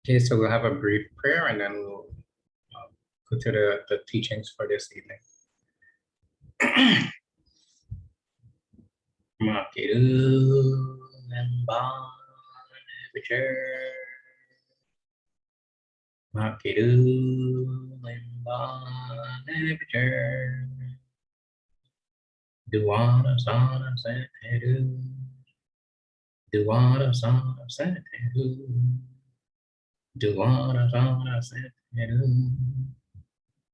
Okay, so we'll have a brief prayer and then we'll go to the teachings for this evening. Makiru lemban bicher. Makiru lemban bicher. Duana sana seteru. Duana sana seteru. Duana sana seteru.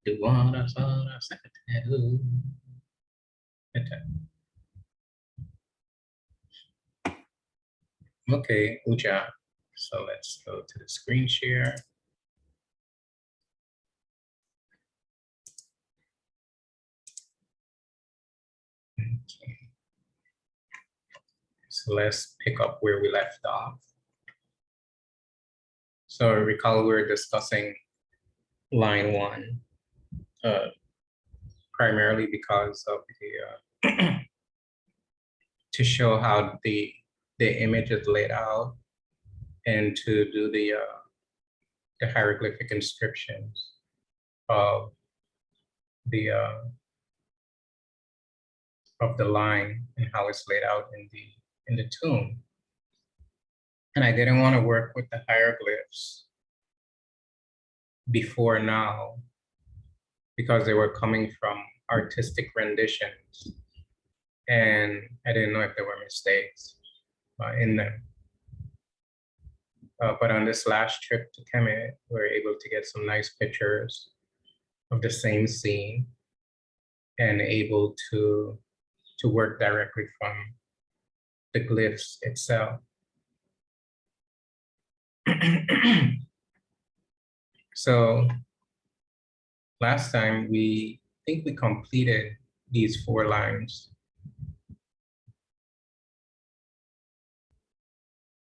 Duana sana seteru. Okay, Uja. So let's go to the screen share. Okay. So let's pick up where we left off. So recall we were discussing line 1, primarily because of the to show how the image is laid out and to do the hieroglyphic inscriptions of the line and how it's laid out in the tomb. And I didn't want to work with the hieroglyphs before now because they were coming from artistic renditions and I didn't know if there were mistakes in them. But on this last trip to Kemet, we were able to get some nice pictures of the same scene and able to work directly from the glyphs itself. So last time we think we completed these 4 lines.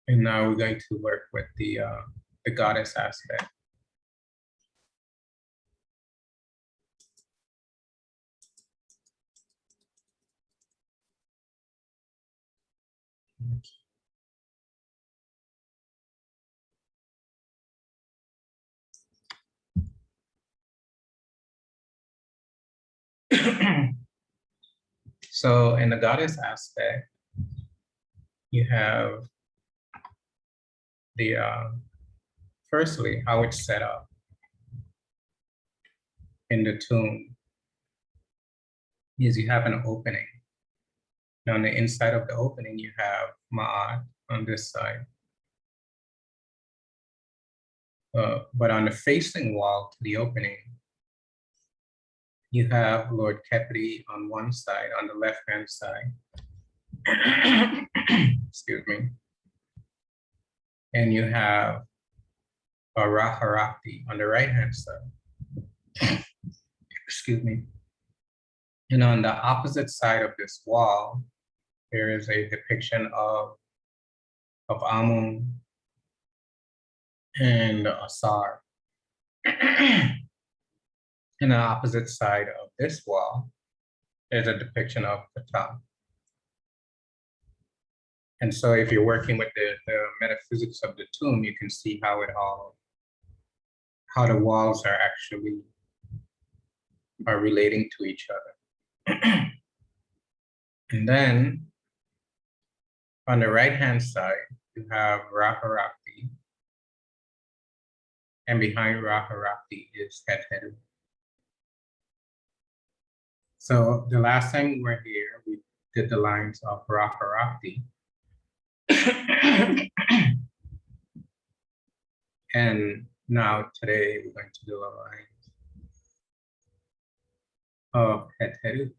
And now we're going to work with the goddess aspect. So in the goddess aspect, you have the firstly how it's set up in the tomb is you have an opening. Now on the inside of the opening, you have Ma'at on this side. But on the facing wall to the opening, you have Lord Kepri on one side, on the left-hand side. Excuse me. And you have Raharakti on the right-hand side. Excuse me. And on the opposite side of this wall, there is a depiction of Amun and Asar. And the opposite side of this wall, there's a depiction of Ptah. And so if you're working with the metaphysics of the tomb, you can see how the walls are actually relating to each other. And then on the right-hand side, you have Raharakti. And behind Raharakti is Heru. So the last time we were here, we did the lines of Raharakti. And now today we're going to do the lines of Heru.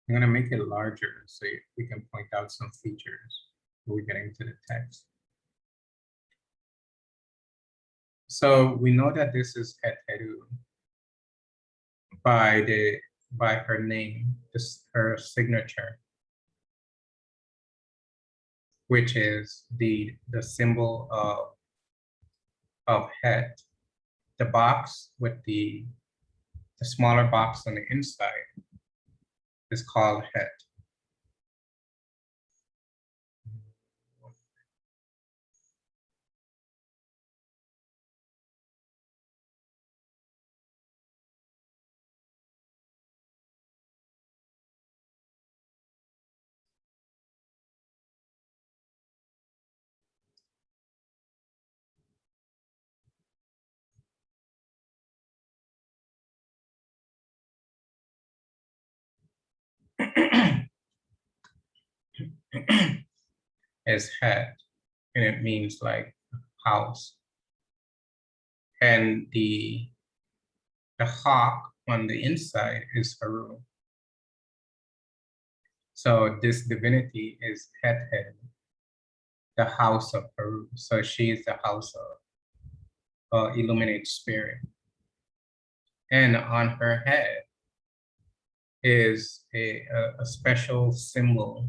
I'm going to make it larger so we can point out some features when we get into the text. So we know that this is Heru by her name, her signature, which is the symbol of Het. The box with the smaller box on the inside is called Het. is head, and it means like house. And the hawk on the inside is Heru. So this divinity is Het, the house of Heru. So she is the house of illuminated spirit. And on her head is a special symbol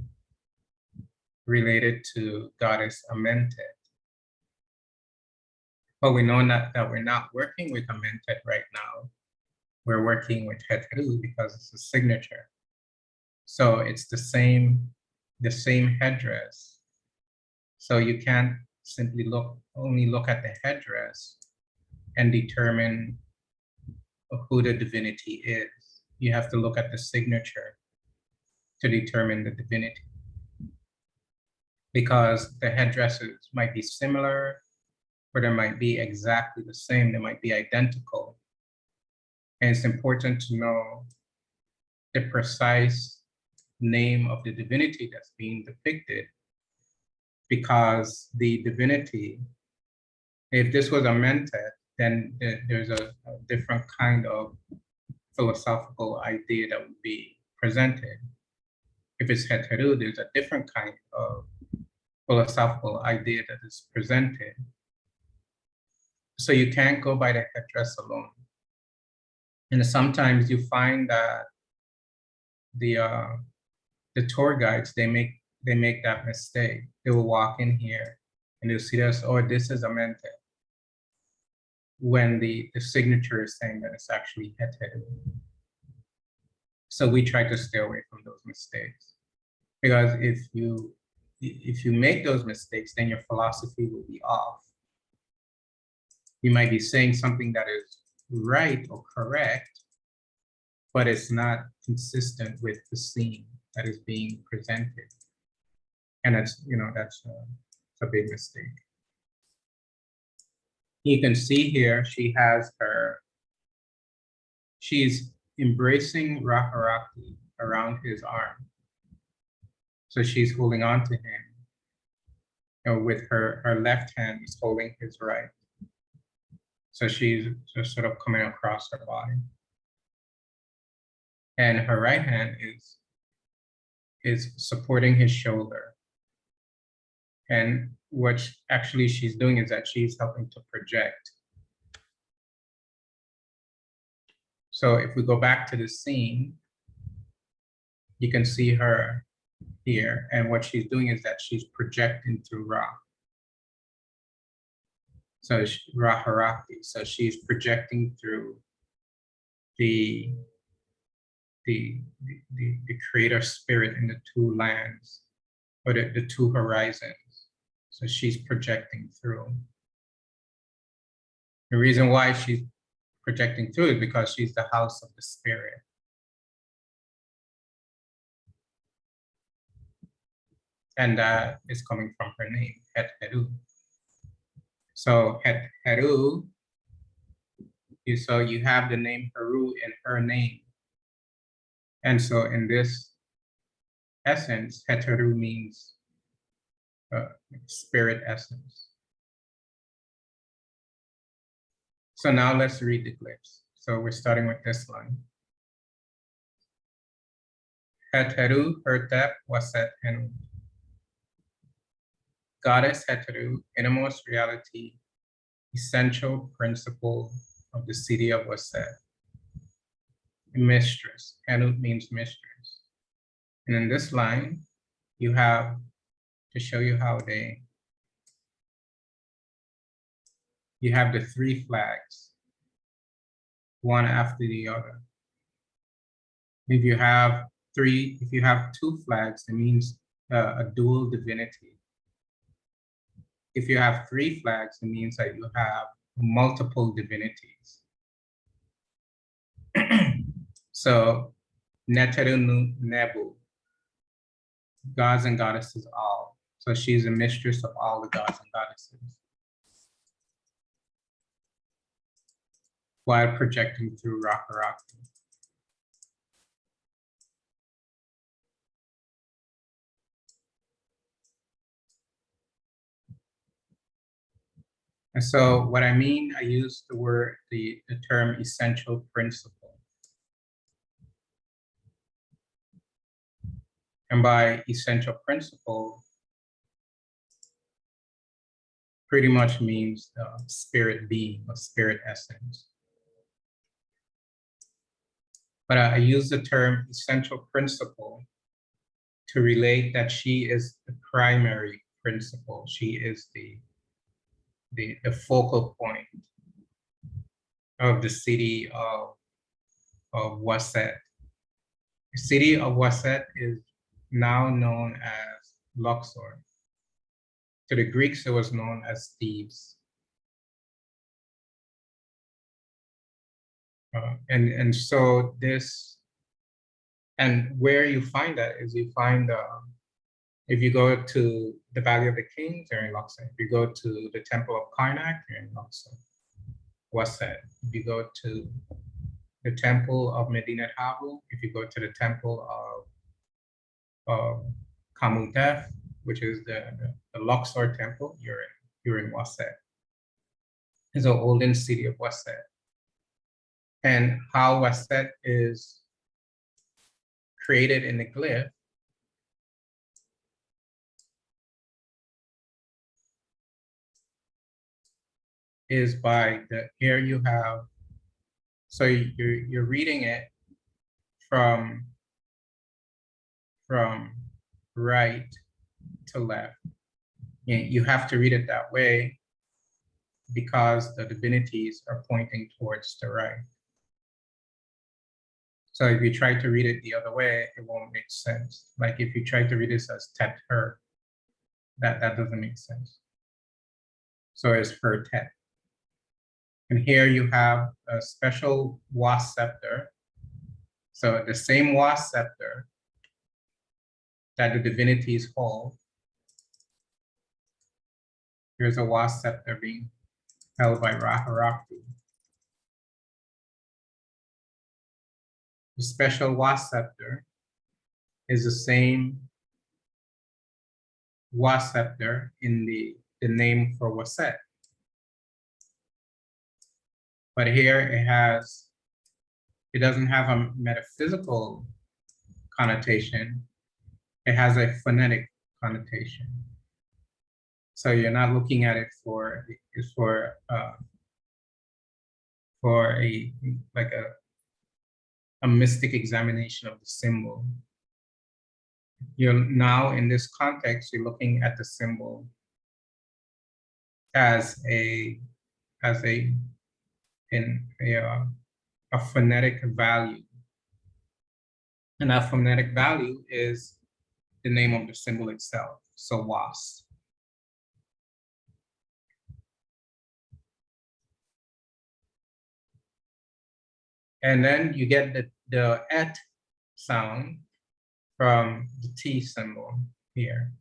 related to goddess Amentet. But we know that we're not working with Amentet right now. We're working with Heru because it's a signature. So it's the same headdress. So you can't simply only look at the headdress and determine who the divinity is. You have to look at the signature to determine the divinity. Because the headdresses might be similar, or they might be exactly the same, they might be identical. And it's important to know the precise name of the divinity that's being depicted, because the divinity, if this was Amentet, then there's a different kind of philosophical idea that would be presented. If it's Heru, there's a different kind of philosophical idea that is presented. So you can't go by the headdress alone. And sometimes you find that the tour guides, they make that mistake. They will walk in here and they'll see this, oh, this is Amentet, when the signature is saying that it's actually Heru. So we try to stay away from those mistakes, because if you make those mistakes, then your philosophy will be off. You might be saying something that is right or correct, but it's not consistent with the scene that is being presented. And that's a big mistake. You can see here, she's embracing Raharaki around his arm. So she's holding on to him, with her left hand is holding his right. So she's just sort of coming across her body. And her right hand is supporting his shoulder. And what actually she's doing is that she's helping to project. So if we go back to the scene, you can see her here. And what she's doing is that she's projecting through Ra. So Raharaki. So she's projecting through the creator spirit in the two lands, or the two horizons. So she's projecting through. The reason why she's projecting through is because she's the house of the spirit. And that is coming from her name, Het Heru. So Het Heru, so you have the name Heru in her name. And so in this essence, Het Heru means spirit essence. So now let's read the glyphs. So we're starting with this line. Het Heru Hertep Waset Henu. Goddess Het Heru, innermost reality, essential principle of the city of Waset. Mistress. Henu means mistress. And in this line, you have, to show you how you have the three flags, one after the other. If you have two flags, it means a dual divinity. If you have three flags, it means that you have multiple divinities. So, Neteru Nebu, gods and goddesses all. So she's a mistress of all the gods and goddesses, while projecting through Raharaki. And so what I mean, I use the term essential principle. And by essential principle, pretty much means spirit being or spirit essence. But I use the term essential principle to relate that she is the primary principle. She is the focal point of the city of Waset. The city of Waset is now known as Luxor. To the Greeks, it was known as Thebes. And so this, and where you find that is you find, if you go to the Valley of the Kings, you're in Luxor. If you go to the Temple of Karnak, you're in Luxor. Waset. If you go to the Temple of Medinet Habu, if you go to the Temple of Kamutef, which is the Luxor Temple, you're in Waset. It's an olden city of Waset. And how Waset is created in the glyph is by here you have, so you're reading it from right to left. You have to read it that way because the divinities are pointing towards the right. So if you try to read it the other way, it won't make sense. Like if you try to read this as Tet Her, that doesn't make sense. So it's Her Tet. And here you have a special Was scepter. So the same Was scepter that the divinities hold, here's a Was scepter being held by Raharakti. The special Was scepter is the same Was scepter in the name for Waset. But here it doesn't have a metaphysical connotation. It has a phonetic connotation. So you're not looking at it for a mystic examination of the symbol. You're now in this context, you're looking at the symbol as a phonetic value. And that phonetic value is the name of the symbol itself, so Was. And then you get the Et sound from the T symbol here.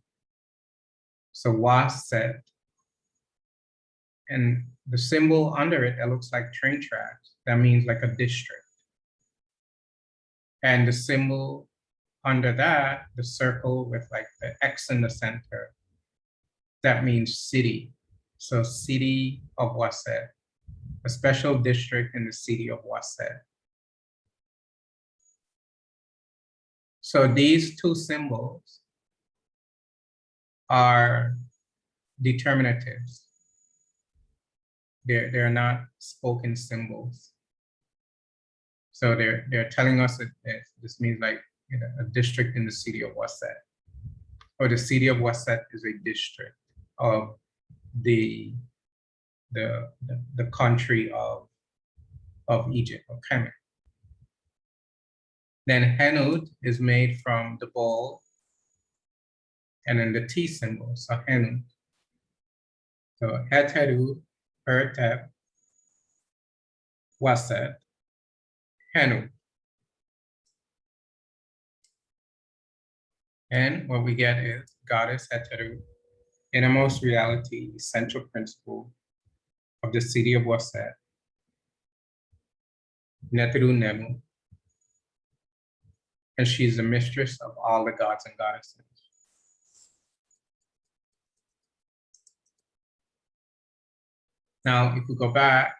So Waset. And the symbol under it that looks like train tracks, that means like a district. And the symbol under that, the circle with like the X in the center, that means city. So city of Waset, a special district in the city of Waset. So these two symbols are determinatives. They're not spoken symbols. So they're telling us that this means like a district in the city of Waset, or the city of Waset is a district of the country of Egypt, or Kemet. Then Henud is made from the bowl and then the T symbol, so Henud. So Heteru, Hertep, Waset, Henud. And what we get is Goddess Heteru, innermost reality, essential principle of the city of Waset, Neteru Nemu, and she's the mistress of all the gods and goddesses. Now, if we go back,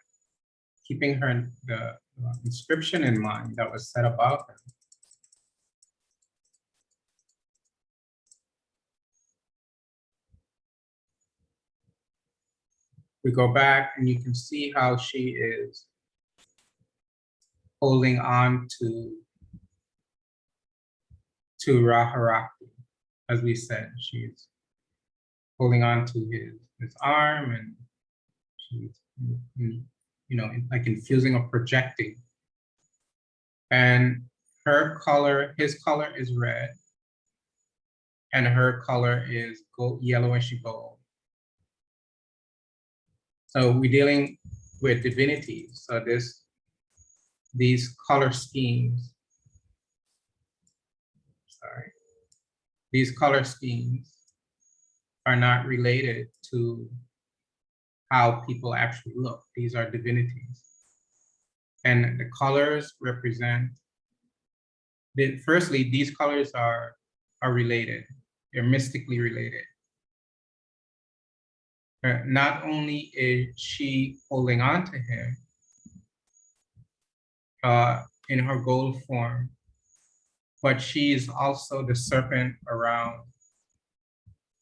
keeping the inscription in mind that was said about her, we go back and you can see how she is holding on to Raharakti. As we said, she's holding on to his arm, and she's, like infusing or projecting. And his color is red, and her color is yellowish gold. So we're dealing with divinities. So these color schemes, these color schemes are not related to how people actually look. These are divinities. And the colors represent, firstly, these colors are related. They're mystically related. Not only is she holding on to him in her gold form, but she is also the serpent around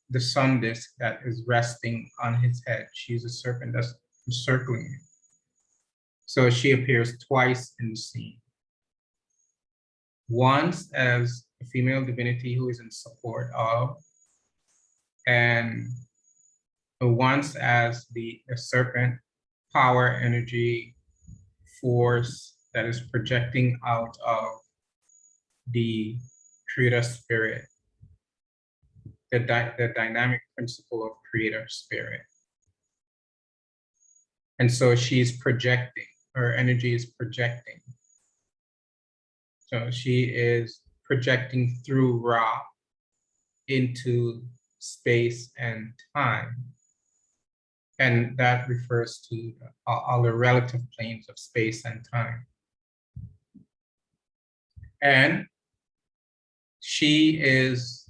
the sun disk that is resting on his head. She's a serpent that's encircling him. So she appears twice in the scene. Once as a female divinity who is in support of, and once as the serpent power, energy, force that is projecting out of the creator spirit, the dynamic principle of creator spirit. And so she's projecting, her energy is projecting. So she is projecting through Ra into space and time. And that refers to all the relative planes of space and time. And she is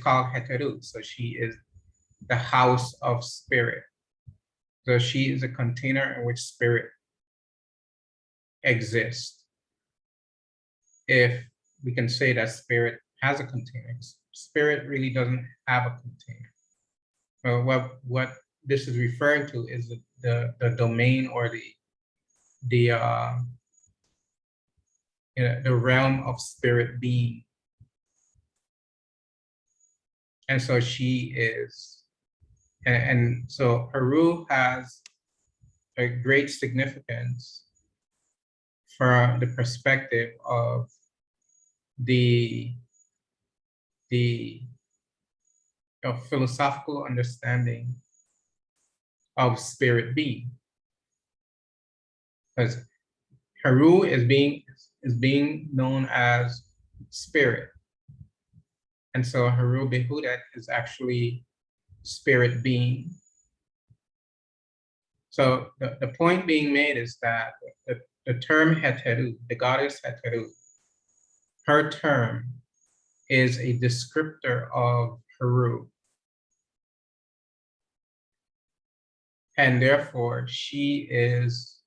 called Heteru, so she is the house of spirit. So she is a container in which spirit exists. If we can say that spirit has a container, spirit really doesn't have a container. What this is referring to is the domain or the realm of spirit being. And so she is, and so Heru has a great significance from the perspective of the philosophical understanding of spirit being, because Heru is being known as spirit, and so Heru Behudet is actually spirit being. So the point being made is that the term Heteru, the goddess Heteru, her term is a descriptor of Heru. And therefore she's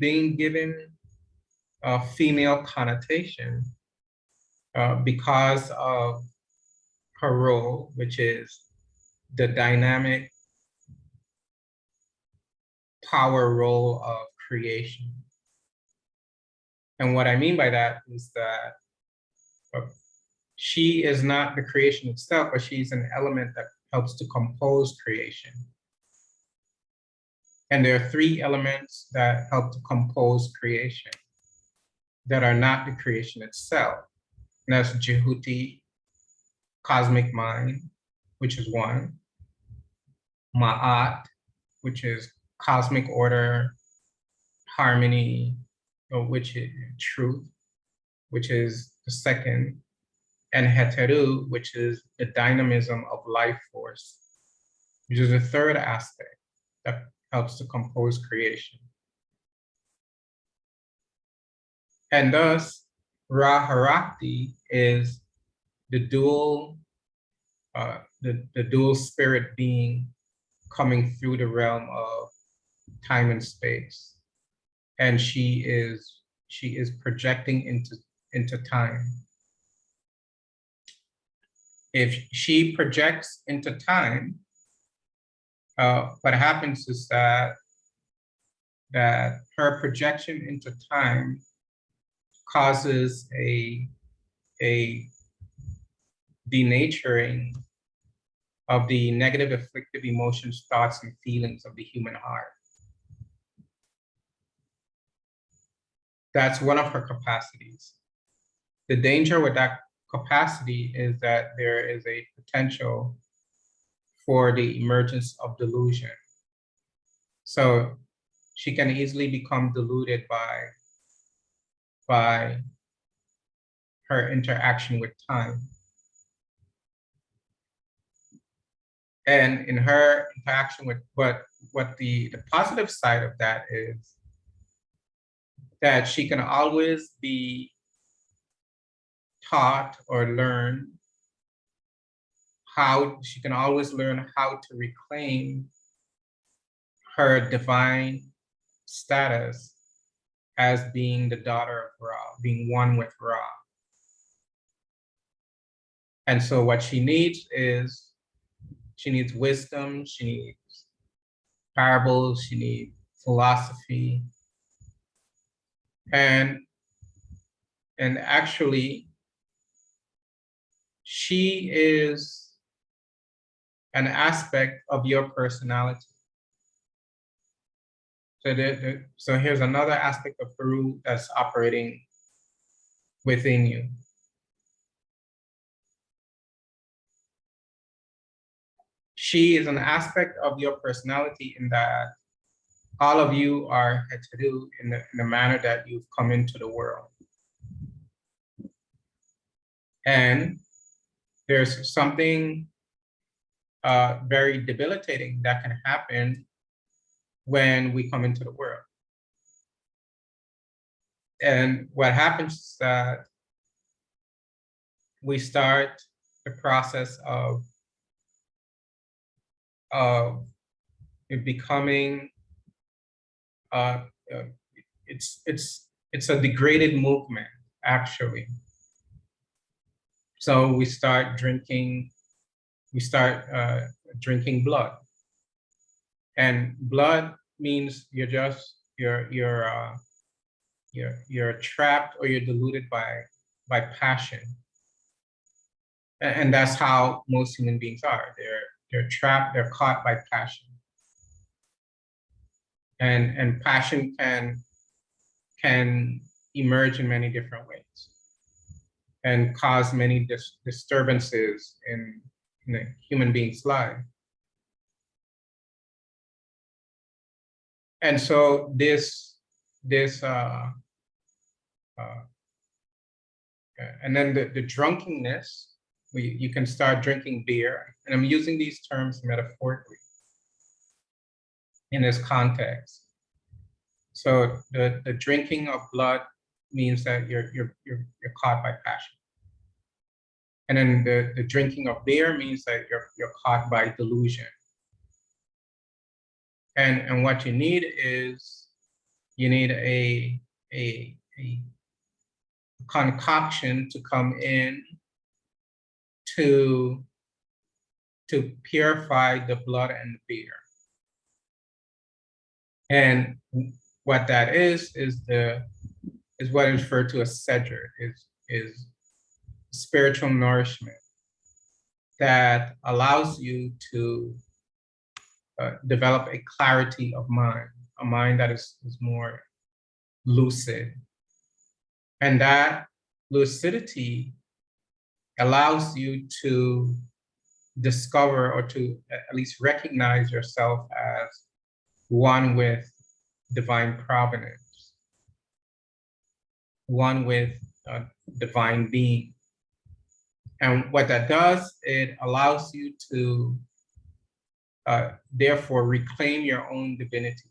being given a female connotation because of her role, which is the dynamic power role of creation. And what I mean by that is that she is not the creation itself, but she's an element that helps to compose creation. And there are three elements that help to compose creation that are not the creation itself. And that's Jehuti, cosmic mind, which is one. Ma'at, which is cosmic order, harmony, which is truth, which is the second. And Heteru, which is the dynamism of life force, which is the third aspect that helps to compose creation. And thus, Raharakti is the dual the dual spirit being coming through the realm of time and space. And she is projecting into time. If she projects into time, what happens is that her projection into time causes a denaturing of the negative afflictive emotions, thoughts, and feelings of the human heart. That's one of her capacities. The danger with that capacity is that there is a potential for the emergence of delusion. So she can easily become deluded by her interaction with time. And in her interaction with what the positive side of that is that she can always be taught or learn how, she can always learn how to reclaim her divine status as being the daughter of Ra, being one with Ra. And so what she needs is, she needs wisdom, she needs parables, she needs philosophy. And actually, she is an aspect of your personality. So here's another aspect of Heru that's operating within you. She is an aspect of your personality in that all of you are Heru in the manner that you've come into the world. And there's something very debilitating that can happen when we come into the world. And what happens is that we start the process of it becoming it's a degraded movement, actually. So we start drinking blood, and blood means you're trapped or you're deluded by passion, and that's how most human beings are. They're trapped, they're caught by passion. And passion can emerge in many different ways and cause many disturbances in a human being's life. And so and then the drunkenness, you can start drinking beer, and I'm using these terms metaphorically in this context. So the drinking of blood means that you're caught by passion. And then the drinking of beer means that you're caught by delusion. And what you need is, you need a concoction to come in to purify the blood and the beer. And what that is what is referred to as sedger, is spiritual nourishment that allows you to develop a clarity of mind, a mind that is more lucid. And that lucidity allows you to discover, or to at least recognize yourself as one with divine providence, one with divine being. And what that does, it allows you to therefore reclaim your own divinity,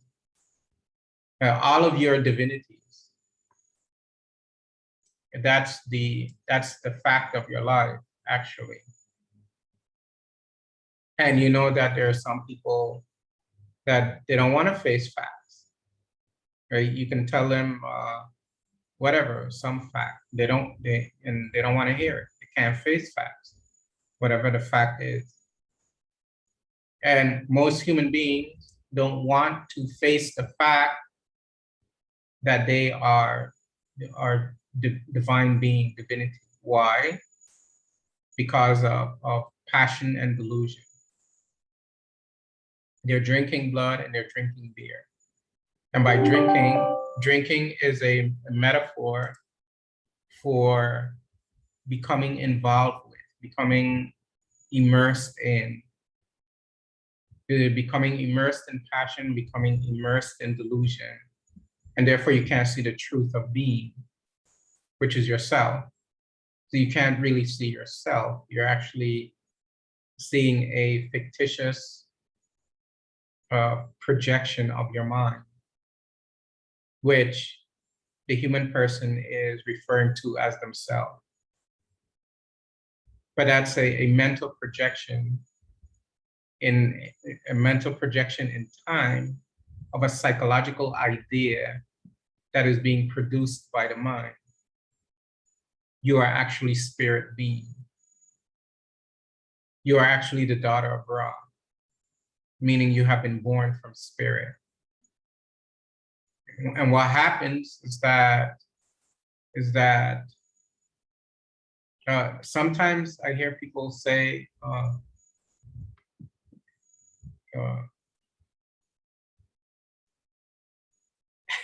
all of your divinities. That's the fact of your life, actually. And you know that there are some people that they don't want to face facts, right? You can tell them whatever, some fact. They don't want to hear it. They can't face facts, whatever the fact is. And most human beings don't want to face the fact that they are divine being, divinity. Why? Because of passion and delusion. They're drinking blood and they're drinking beer. And by drinking is a metaphor for becoming involved with, becoming immersed in, becoming immersed in passion, becoming immersed in delusion. And therefore you can't see the truth of being, which is yourself. So you can't really see yourself. You're actually seeing a fictitious projection of your mind, which the human person is referring to as themselves. But that's a mental projection in time of a psychological idea that is being produced by the mind. You are actually spirit being. You are actually the daughter of Ra, meaning you have been born from spirit. And what happens is that sometimes I hear people say,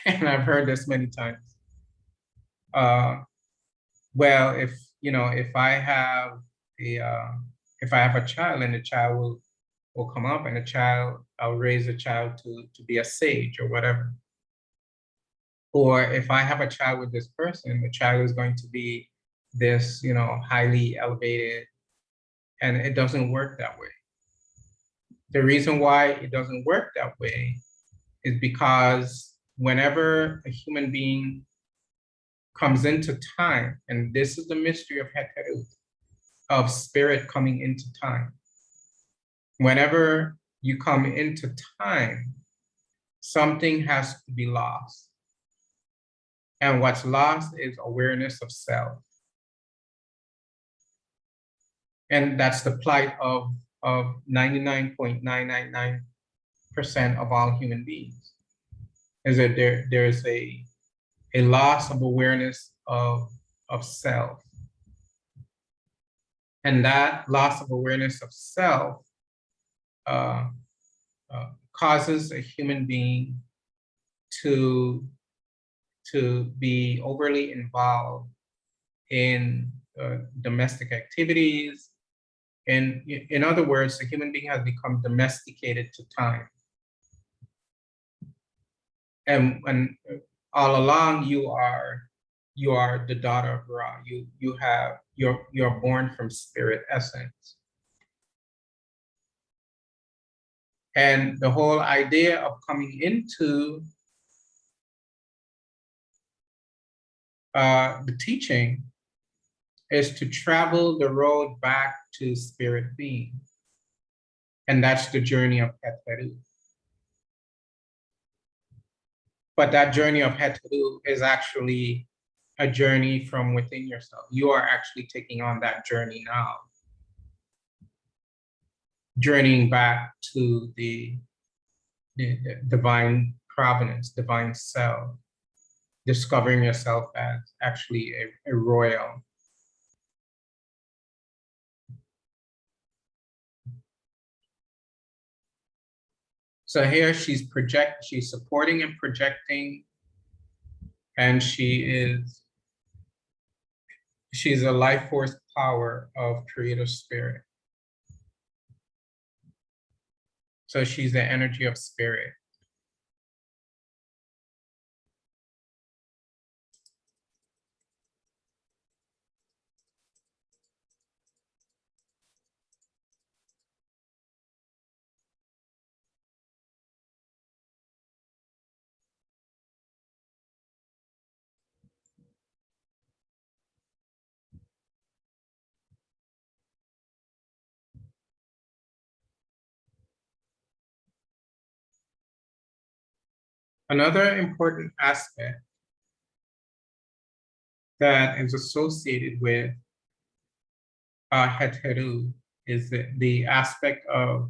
and I've heard this many times. Well, if I have a child and the child will come up and I'll raise a child to be a sage or whatever. Or if I have a child with this person, the child is going to be this, highly elevated, and it doesn't work that way. The reason why it doesn't work that way is because whenever a human being comes into time, and this is the mystery of Heru, of spirit coming into time. Whenever you come into time, something has to be lost. And what's lost is awareness of self. And that's the plight of 99.999% of all human beings, is that there's a loss of awareness of self. And that loss of awareness of self causes a human being to be overly involved in domestic activities. And in other words, the human being has become domesticated to time. And all along you are the daughter of Ra. You're born from spirit essence. And the whole idea of coming into the teaching is to travel the road back to spirit being. And that's the journey of Heru. But that journey of Heru is actually a journey from within yourself. You are actually taking on that journey now. Journeying back to the divine provenance, divine self, discovering yourself as actually a royal. So here she's supporting and projecting, and she's a life force power of creative spirit. So she's the energy of spirit. Another important aspect that is associated with Heru is the aspect of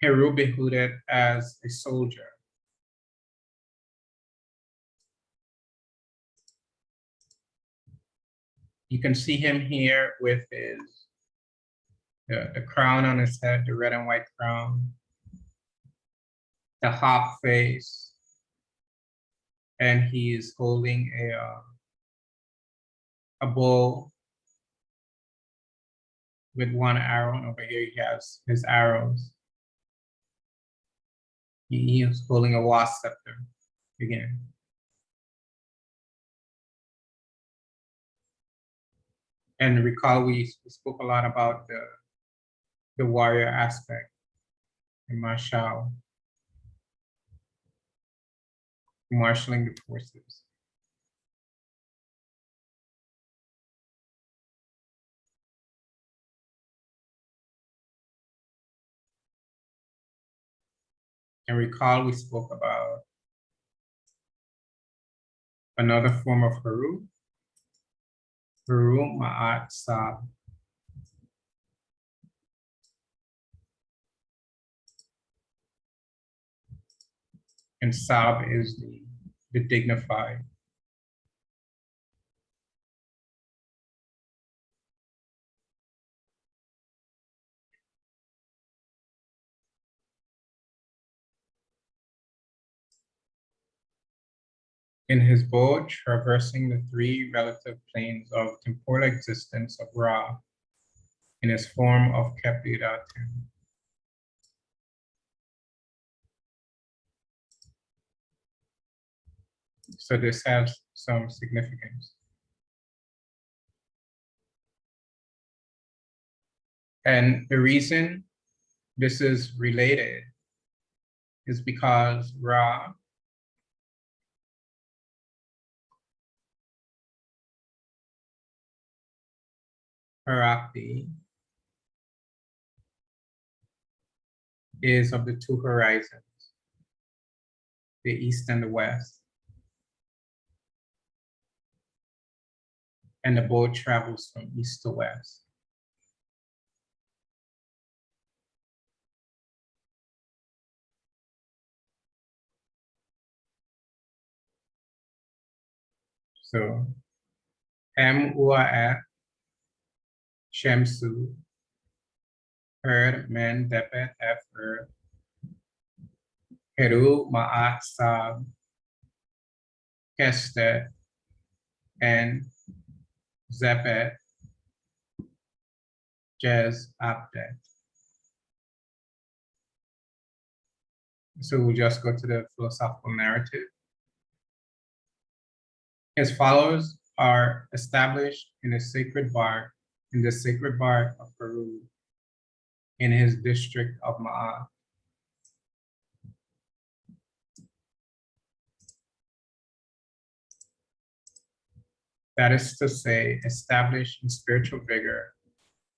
Heru Behudet as a soldier. You can see him here with the crown on his head, the red and white crown, the hawk face, and he is holding a bow with one arrow, and over here he has his arrows. He is holding a wasp scepter again. And recall we spoke a lot about the warrior aspect in martial, marshaling the forces. And recall we spoke about another form of Heru, Heru Ma'at Sab. And Sab is the dignified. In his bow, traversing the three relative planes of temporal existence of Ra in his form of Kepiratim. So this has some significance. And the reason this is related is because Ra Harakti is of the two horizons, the east and the west. And the boat travels from east to west. So M Uaat Shemsu Herd Men Depet Efer Heru Ma'at Sab Kestet and Zepet Jez Abdet. So we'll just go to the philosophical narrative. His followers are established in the sacred bark of Peru, in his district of Ma'at. That is to say, established in spiritual vigor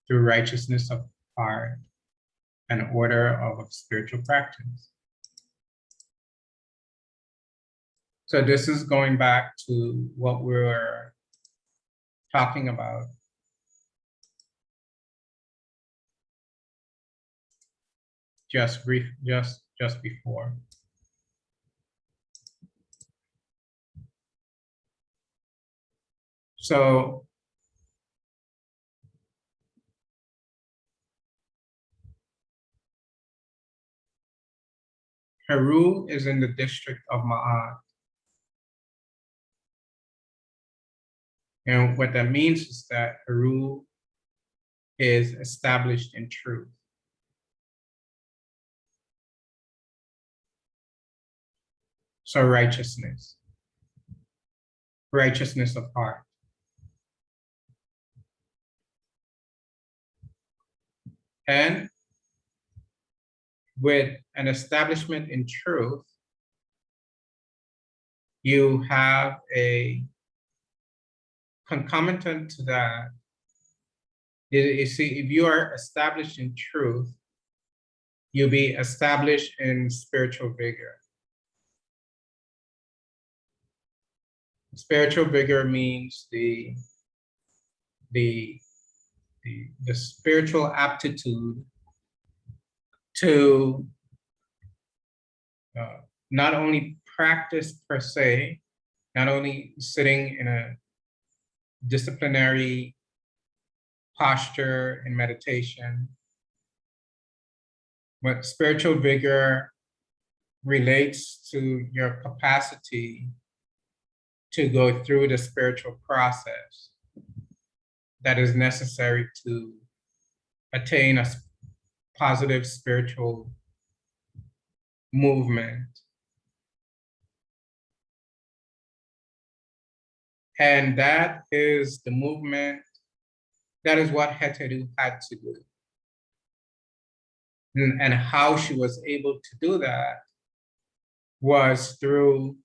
through righteousness of heart and order of spiritual practice. So this is going back to what we were talking about just before. So Heru is in the district of Ma'at. And what that means is that Heru is established in truth. So righteousness of heart. And with an establishment in truth, you have a concomitant to that. You see, if you are established in truth, you'll be established in spiritual vigor. Spiritual vigor means the spiritual aptitude to not only practice per se, not only sitting in a disciplinary posture in meditation, but spiritual vigor relates to your capacity to go through the spiritual process that is necessary to attain a positive spiritual movement. And that is the movement, that is what Heru had to do. And how she was able to do that was through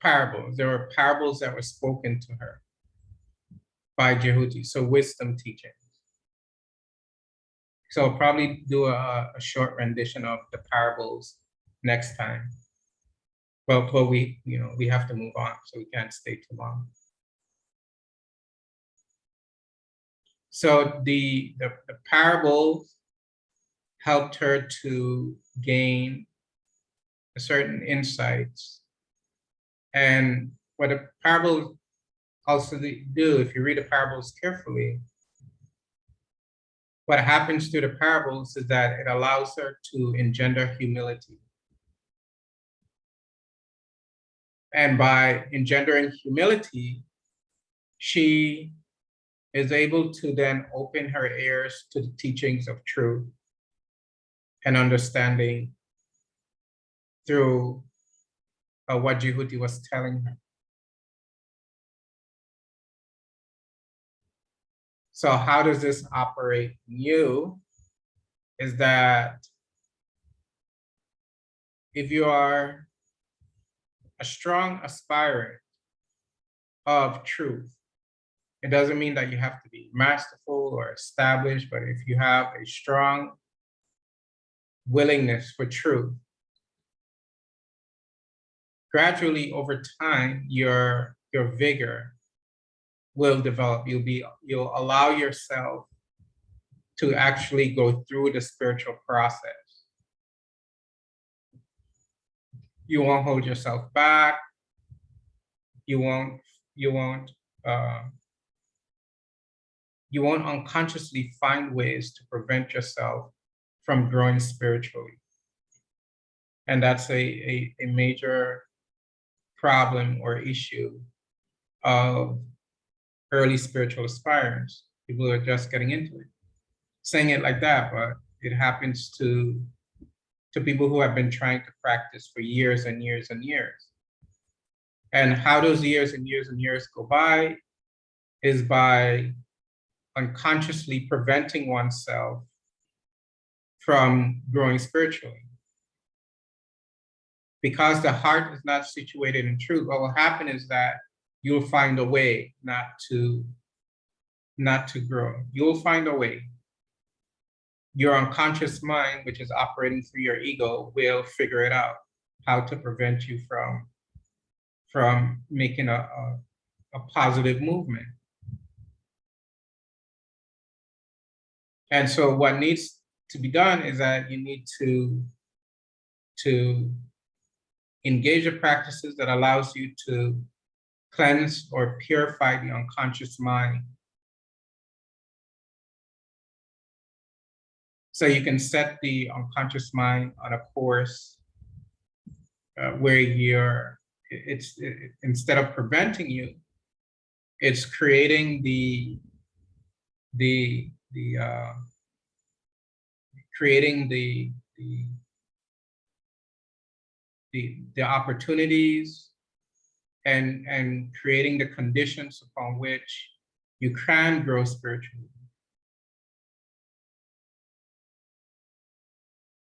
parables. There were parables that were spoken to her by Jehuti, so wisdom teachings. So I'll probably do a short rendition of the parables next time. But we have to move on, so we can't stay too long. So the parables helped her to gain certain insights. And what the parables also do, if you read the parables carefully, what happens to the parables is that it allows her to engender humility. And by engendering humility, she is able to then open her ears to the teachings of truth and understanding through what Jehuti was telling her. So how does this operate in you? Is that if you are a strong aspirant of truth, it doesn't mean that you have to be masterful or established, but if you have a strong willingness for truth, gradually over time, your vigor will develop. You'll allow yourself to actually go through the spiritual process. You won't hold yourself back. You won't unconsciously find ways to prevent yourself from growing spiritually. And that's a major problem or issue of early spiritual aspirants, people who are just getting into it. Saying it like that, but it happens to people who have been trying to practice for years and years and years. And how those years and years and years go by is by unconsciously preventing oneself from growing spiritually. Because the heart is not situated in truth, what will happen is that you'll find a way not to grow. You'll find a way. Your unconscious mind, which is operating through your ego, will figure it out, how to prevent you from making a positive movement. And so what needs to be done is that you need to engage in practices that allows you to cleanse or purify the unconscious mind. So you can set the unconscious mind on a course where instead of preventing you, it's creating the opportunities and creating the conditions upon which you can grow spiritually.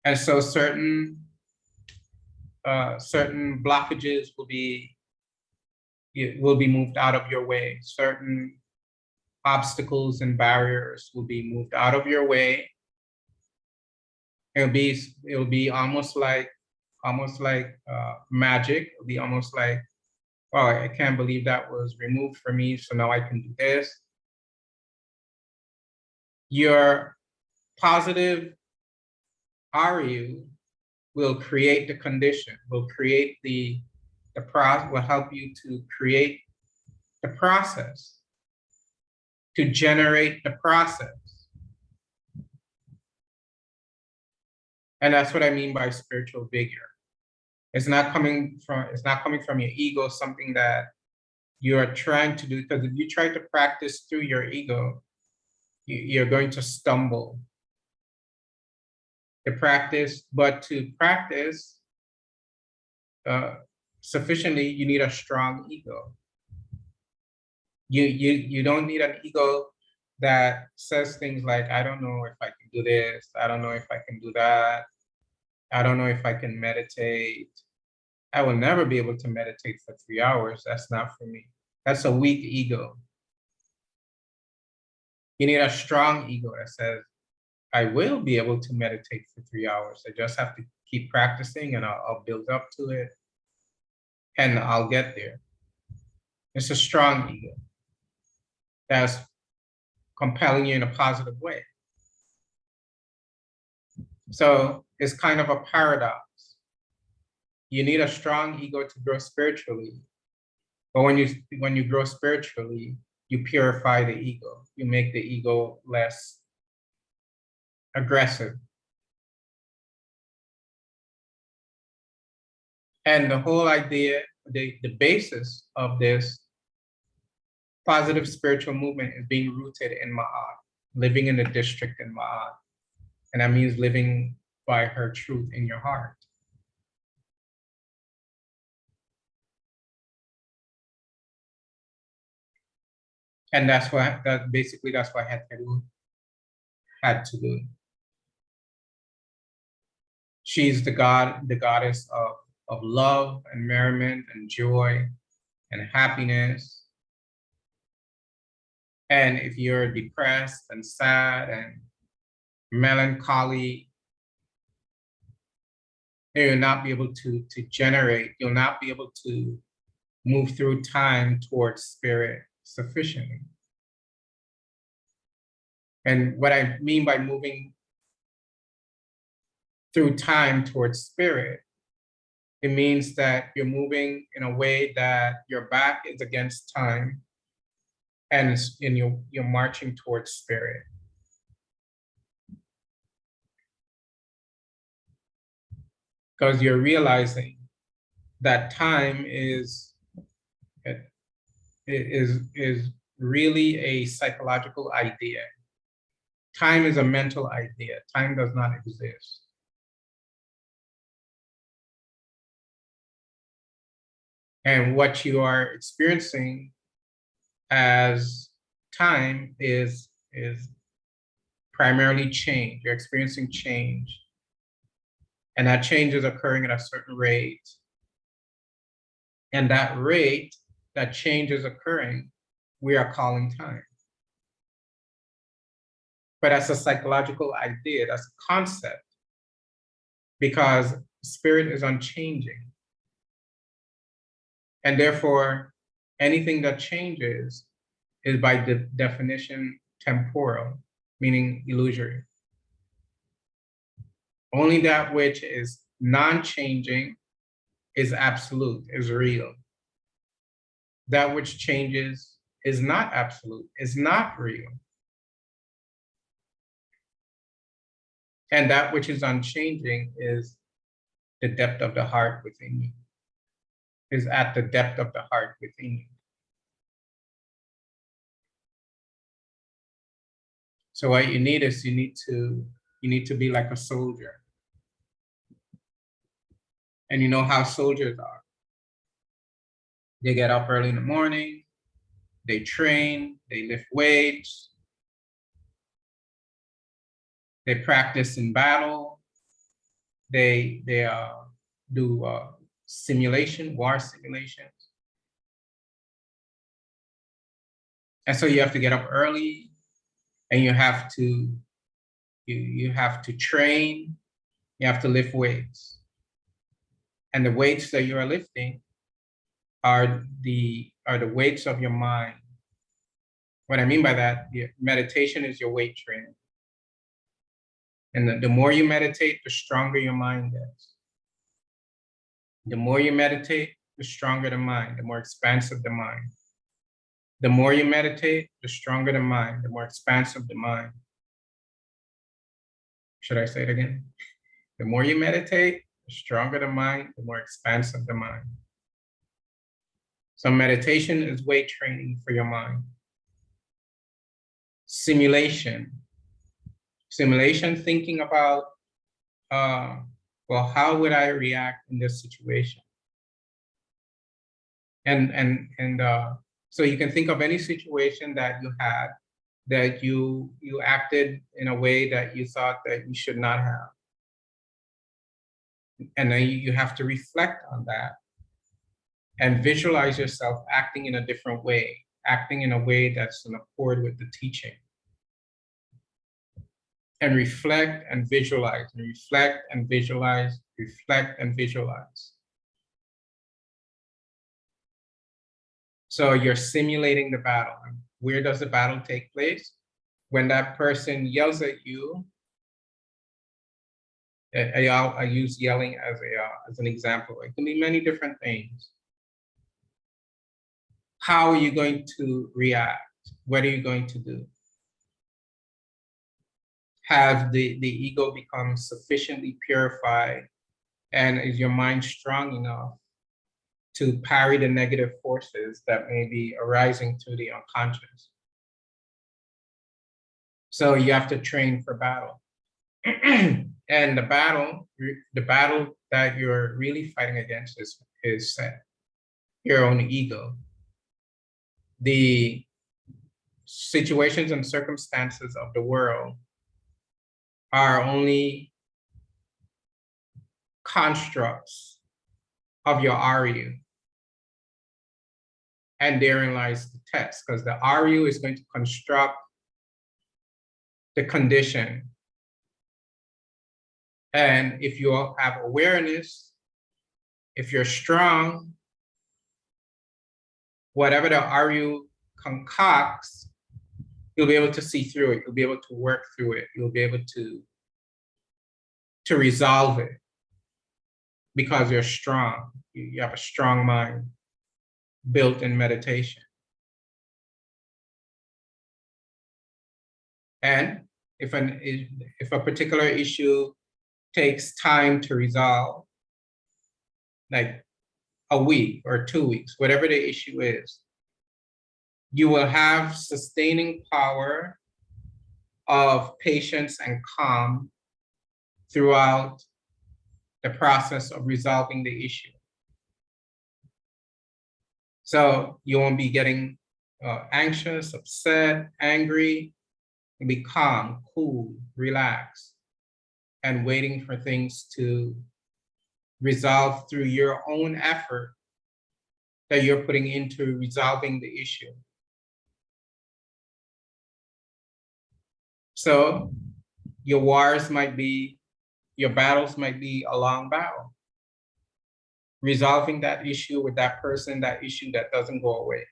And so certain blockages will be moved out of your way. Certain obstacles and barriers will be moved out of your way. It'll be almost like almost like magic. It'll be almost like, oh, I can't believe that was removed from me, so now I can do this. Your positive RU will create the condition, will create the process, will help you to create the process, to generate the process. And that's what I mean by spiritual vigor. It's not coming from your ego, something that you are trying to do, because if you try to practice through your ego, you're going to stumble. But to practice sufficiently, you need a strong ego. You don't need an ego that says things like, I don't know if I can do this, I don't know if I can do that, I don't know if I can meditate. I will never be able to meditate for 3 hours. That's not for me. That's a weak ego. You need a strong ego that says, I will be able to meditate for 3 hours. I just have to keep practicing and I'll build up to it and I'll get there. It's a strong ego that's compelling you in a positive way. So it's kind of a paradox. You need a strong ego to grow spiritually. But when you grow spiritually, you purify the ego. You make the ego less aggressive. And the whole idea, the basis of this positive spiritual movement is being rooted in Ma'at, living in the district in Ma'at. And that means living by her truth in your heart. And that's what Heru had to do. She's the goddess of love and merriment and joy and happiness. And if you're depressed and sad and melancholy, you'll not be able to generate, you'll not be able to move through time towards spirit sufficiently. And what I mean by moving through time towards spirit, it means that you're moving in a way that your back is against time and you're marching towards spirit. Because you're realizing that time is really a psychological idea. Time is a mental idea. Time does not exist. And what you are experiencing as time is primarily change. You're experiencing change. And that change is occurring at a certain rate. And that rate, that change is occurring, we are calling time. But that's a psychological idea, that's a concept, because spirit is unchanging. And therefore, anything that changes is by definition temporal, meaning illusory. Only that which is non-changing is absolute, is real. That which changes is not absolute, is not real. And that which is unchanging is the depth of the heart within you, is at the depth of the heart within you. So what you need is you need to be like a soldier. And you know how soldiers are. They get up early in the morning, they train, they lift weights, they practice in battle, they do simulation, war simulations. And so you have to get up early and you have to train, you have to lift weights. And the weights that you are lifting are the weights of your mind. What I mean by that, meditation is your weight training. And the more you meditate, the stronger your mind gets. The more you meditate, the stronger the mind, the more expansive the mind. The more you meditate, the stronger the mind, the more expansive the mind. Should I say it again? The more you meditate, the stronger the mind, the more expansive the mind. So meditation is weight training for your mind. Simulation. Simulation, thinking about, well, how would I react in this situation? And so you can think of any situation that you had that you acted in a way that you thought that you should not have. And then you have to reflect on that and visualize yourself acting in a different way, acting in a way that's in accord with the teaching. And reflect and visualize, and reflect and visualize, reflect and visualize. So you're simulating the battle. Where does the battle take place? When that person yells at you, I use yelling as an example. It can be many different things. How are you going to react? What are you going to do? Have the ego become sufficiently purified, and is your mind strong enough to parry the negative forces that may be arising through the unconscious? So you have to train for battle. And the battle that you're really fighting against is your own ego. The situations and circumstances of the world are only constructs of your RU. And therein lies the test, because the RU is going to construct the condition. And if you all have awareness, if you're strong, whatever the RU concocts, you'll be able to see through it. You'll be able to work through it. You'll be able to resolve it because you're strong. You have a strong mind built in meditation. And if a particular issue takes time to resolve, like a week or 2 weeks, whatever the issue is, you will have sustaining power of patience and calm throughout the process of resolving the issue. So you won't be getting anxious, upset, angry. You'll be calm, cool, relaxed, and waiting for things to resolve through your own effort that you're putting into resolving the issue. So your battles might be a long battle. Resolving that issue with that person, that issue that doesn't go away.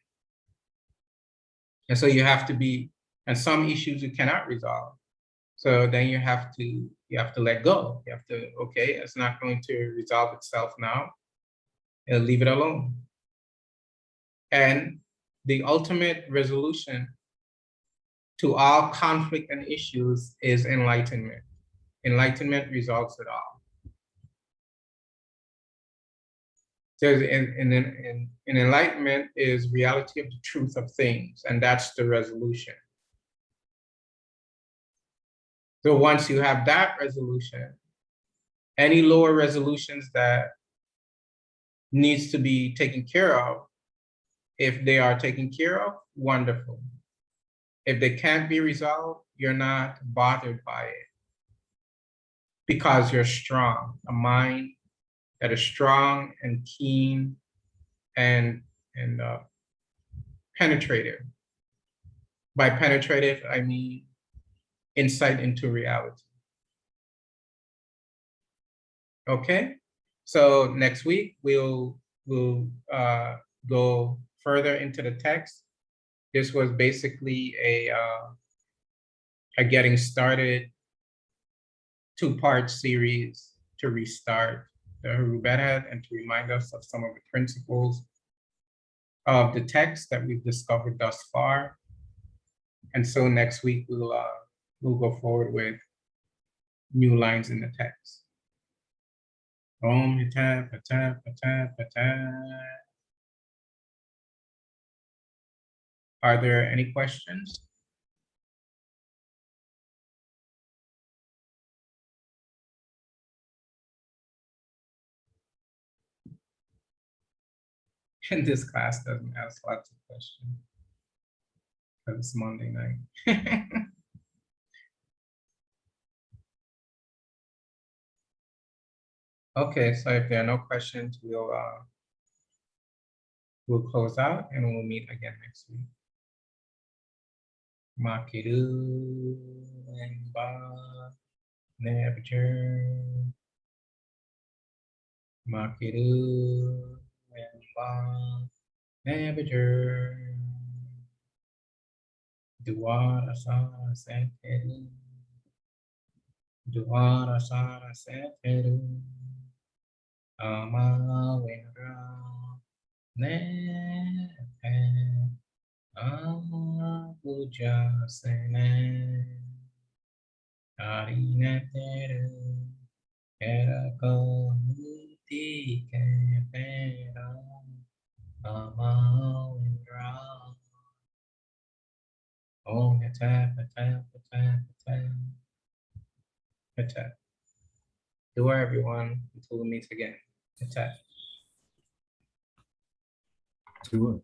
And so you have to be, and some issues you cannot resolve. So then you have to let go. You have to, okay, it's not going to resolve itself now, and leave it alone. And the ultimate resolution to all conflict and issues is enlightenment. Enlightenment resolves it all. So in enlightenment is reality of the truth of things, and that's the resolution. So once you have that resolution, any lower resolutions that needs to be taken care of, if they are taken care of, wonderful. If they can't be resolved, you're not bothered by it because you're strong, a mind that is strong and keen and penetrative. By penetrative, I mean insight into reality. Okay? So next week, we'll go further into the text. This was basically a getting started two-part series to restart the Heru Behudet and to remind us of some of the principles of the text that we've discovered thus far. And so next week, we'll go forward with new lines in the text. Om pata pata pata pata. Are there any questions? And this class doesn't ask lots of questions because it's Monday night. Okay, so if there are no questions, we'll close out and we'll meet again next week. Makiru and Ba Never. Makiru and Ba Never. Duara Sara Seteru. Duara Sara Seteru. Ama Windra. Ne Puja Sene Arineteru Erako Muti Kepera Amawindra Om Hata Pata Pata Pata Pata. Do everyone until we meet again. Hata. To what?